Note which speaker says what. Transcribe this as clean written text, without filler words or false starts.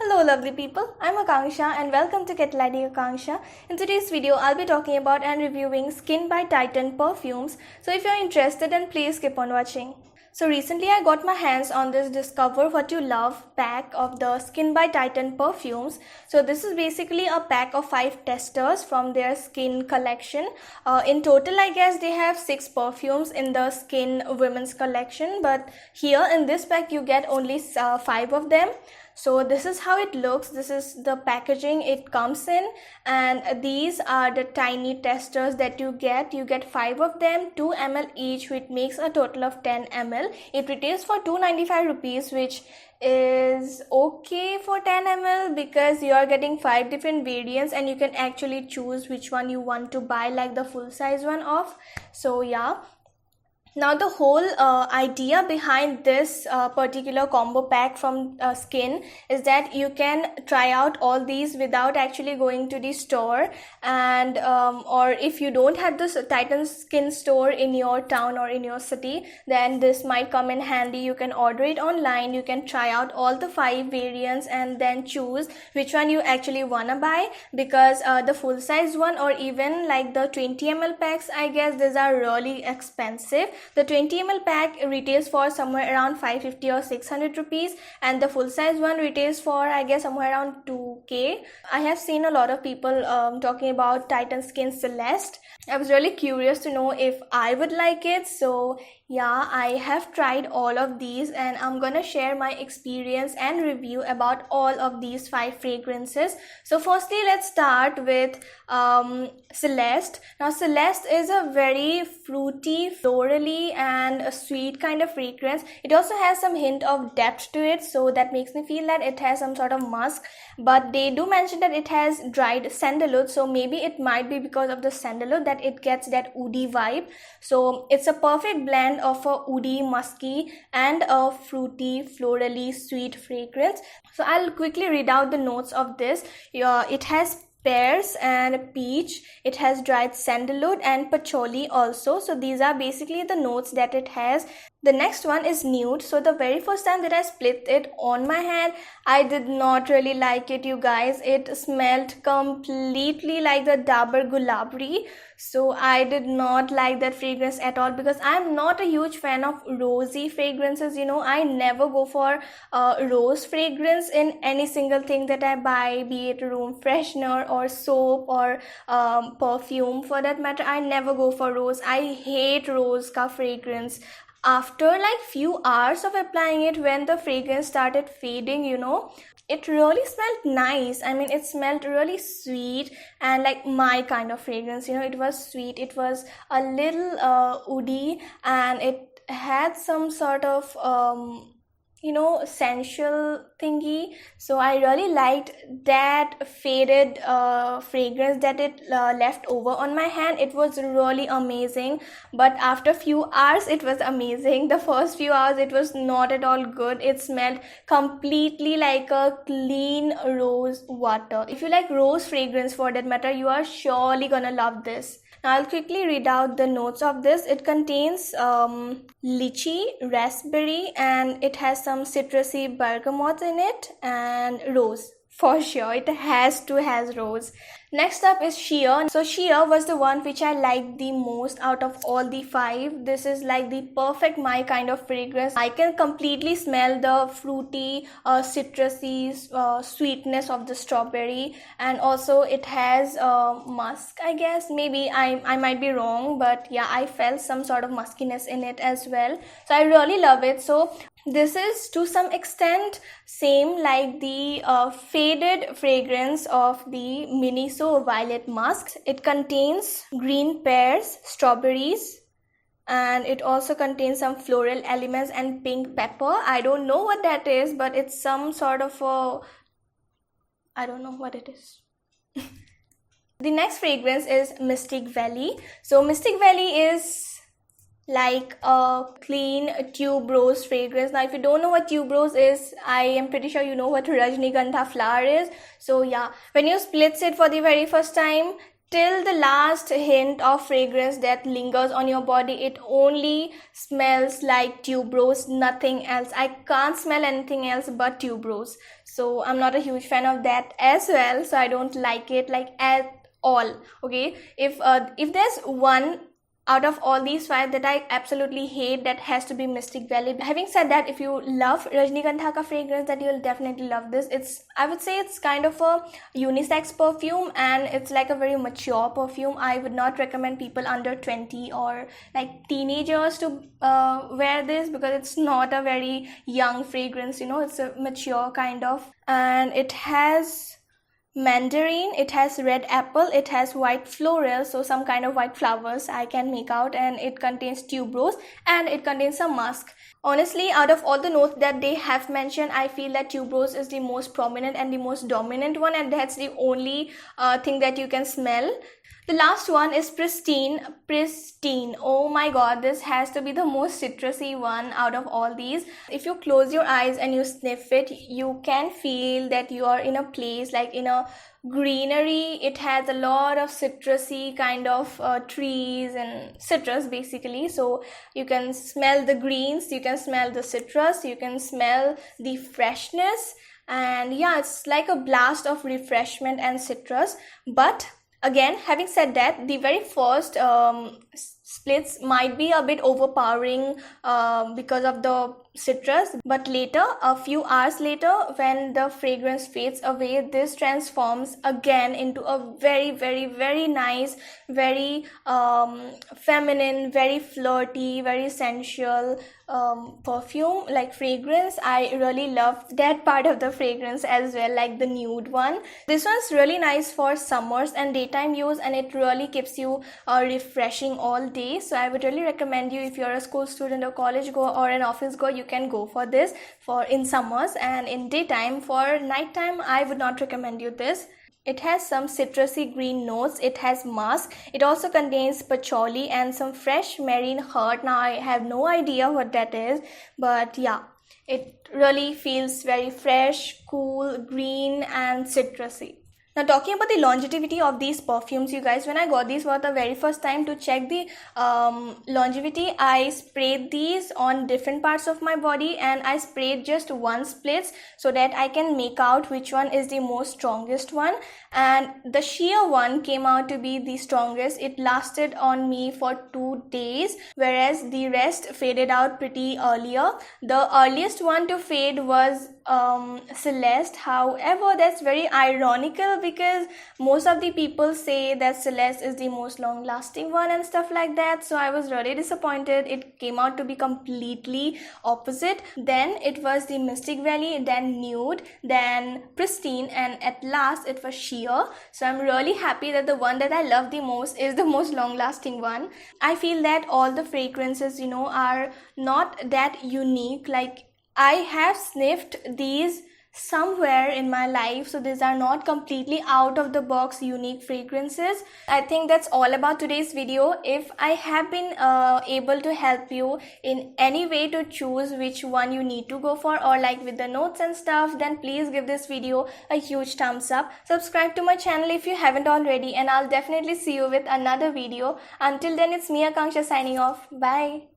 Speaker 1: Hello lovely people, I'm Akanshya and welcome to Catalytic Akanshya. In today's video, I'll be talking about and reviewing Skinn by Titan perfumes. So if you're interested, then please keep on watching. So recently I got my hands on this Discover What You Love pack of the Skinn by Titan perfumes. So this is basically a pack of 5 testers from their Skinn collection. In total I guess they have 6 perfumes in the Skinn women's collection, but here in this pack you get only 5 of them. So this is how it looks. This is the packaging it comes in, and these are the tiny testers that you get. You get 5 of them, 2 ml each, which makes a total of 10 ml. It retails for 295 rupees, which is okay for 10 ml because you are getting 5 different variants and you can actually choose which one you want to buy, like the full size one off. So yeah. Now the whole idea behind this particular combo pack from Skinn is that you can try out all these without actually going to the store, and or if you don't have this Titan Skinn store in your town or in your city, then this might come in handy. You can order it online, you can try out all the 5 variants and then choose which one you actually wanna buy, because the full size one or even like the 20 ml packs, I guess these are really expensive. The 20 ml pack retails for somewhere around 550 or 600 rupees, and the full size one retails for I guess somewhere around 2k. I have seen a lot of people talking about Titan Skinn Celeste. I was really curious to know if I would like it, so yeah, I have tried all of these and I'm gonna share my experience and review about all of these 5 fragrances. So firstly, let's start with Celeste. Now Celeste is a very fruity, florally and a sweet kind of fragrance. It also has some hint of depth to it, so that makes me feel that it has some sort of musk, but they do mention that it has dried sandalwood, so maybe it might be because of the sandalwood that it gets that woody vibe. So it's a perfect blend of a woody, musky and a fruity, florally sweet fragrance. So I'll quickly read out the notes of this. It has pears and peach, it has dried sandalwood and patchouli also. So these are basically the notes that it has. The next one is Nude. So the very first time that I split it on my hand, I did not really like it, you guys. It smelled completely like the Dabur Gulabri. So I did not like that fragrance at all because I'm not a huge fan of rosy fragrances. You know, I never go for rose fragrance in any single thing that I buy, be it room freshener or soap or perfume for that matter. I never go for rose. I hate rose ka fragrance. After like few hours of applying it, when the fragrance started fading, you know, it really smelled nice. I mean, it smelled really sweet and like my kind of fragrance. You know, it was sweet, it was a little woody, and it had some sort of you know, sensual thingy. So I really liked that faded fragrance that it left over on my hand. It was really amazing, but after few hours it was amazing. The first few hours it was not at all good. It smelled completely like a clean rose water. If you like rose fragrance for that matter, you are surely gonna love this. Now I'll quickly read out the notes of this. It contains lychee, raspberry, and it has some citrusy bergamot in it, and rose. For sure, it has rose. Next up is Sheer. So Sheer was the one which I liked the most out of all the 5. This is like the perfect my kind of fragrance. I can completely smell the fruity, citrusy sweetness of the strawberry, and also it has musk, I guess. Maybe I might be wrong, but yeah, I felt some sort of muskiness in it as well. So I really love it. So this is to some extent same like the faded fragrance of the Miniso Violet Musk. It contains green pears, strawberries, and it also contains some floral elements and pink pepper. I don't know what that is, but it's some sort of a, I don't know what it is. The next fragrance is Mystic Valley. So Mystic Valley is like a clean tuberose fragrance. Now if you don't know what tuberose is, I am pretty sure you know what Rajnigandha flower is. So yeah, when you split it for the very first time, till the last hint of fragrance that lingers on your body, it only smells like tuberose, nothing else. I can't smell anything else but tuberose. so I'm not a huge fan of that as well. So I don't like it like at all. Okay, if there's one out of all these 5 that I absolutely hate, that has to be Mystic Valley. Having said that, if you love Rajnikantha ka fragrance, that you'll definitely love this. I would say it's kind of a unisex perfume, and it's like a very mature perfume. I would not recommend people under 20 or like teenagers to wear this, because it's not a very young fragrance, you know, it's a mature kind of. And it has mandarin, it has red apple, it has white floral, so some kind of white flowers I can make out, and it contains tuberose, and it contains some musk. Honestly, out of all the notes that they have mentioned, I feel that tuberose is the most prominent and the most dominant one, and that's the only thing that you can smell. The last one is Pristine. Oh my god, this has to be the most citrusy one out of all these. If you close your eyes and you sniff it, you can feel that you are in a place like in a greenery. It has a lot of citrusy kind of trees and citrus basically. So you can smell the greens, you can smell the citrus, you can smell the freshness, and yeah, it's like a blast of refreshment and citrus. But again, having said that, the very first splits might be a bit overpowering because of the citrus, but later, a few hours later, when the fragrance fades away, this transforms again into a very, very, very nice, very feminine, very flirty, very sensual perfume, like fragrance. I really love that part of the fragrance as well, like the nude one. This one's really nice for summers and daytime use, and it really keeps you refreshing all day. So I would really recommend you, if you're a school student or college goer or an office goer, you can go for this for in summers. And in daytime, for nighttime, I would not recommend you this. It has some citrusy green notes, it has musk, it also contains patchouli and some fresh marine heart. Now I have no idea what that is, but yeah, it really feels very fresh, cool, green and citrusy. Now talking about the longevity of these perfumes, you guys, when I got these for the very first time, to check the longevity, I sprayed these on different parts of my body, and I sprayed just one splits so that I can make out which one is the most strongest one. And the sheer one came out to be the strongest. It lasted on me for 2 days, whereas the rest faded out pretty earlier. The earliest one to fade was Celeste. However, that's very ironical, because most of the people say that Celeste is the most long lasting one and stuff like that. So I was really disappointed. It came out to be completely opposite. Then it was the Mystic Valley, then Nude, then Pristine, and at last it was Sheer. So I'm really happy that the one that I love the most is the most long lasting one. I feel that all the fragrances, you know, are not that unique. Like, I have sniffed these somewhere in my life, so these are not completely out of the box unique fragrances. I think that's all about today's video. If I have been able to help you in any way to choose which one you need to go for, or like with the notes and stuff, then please give this video a huge thumbs up. Subscribe to my channel if you haven't already, and I'll definitely see you with another video. Until then, it's me, Akanshya, signing off. Bye.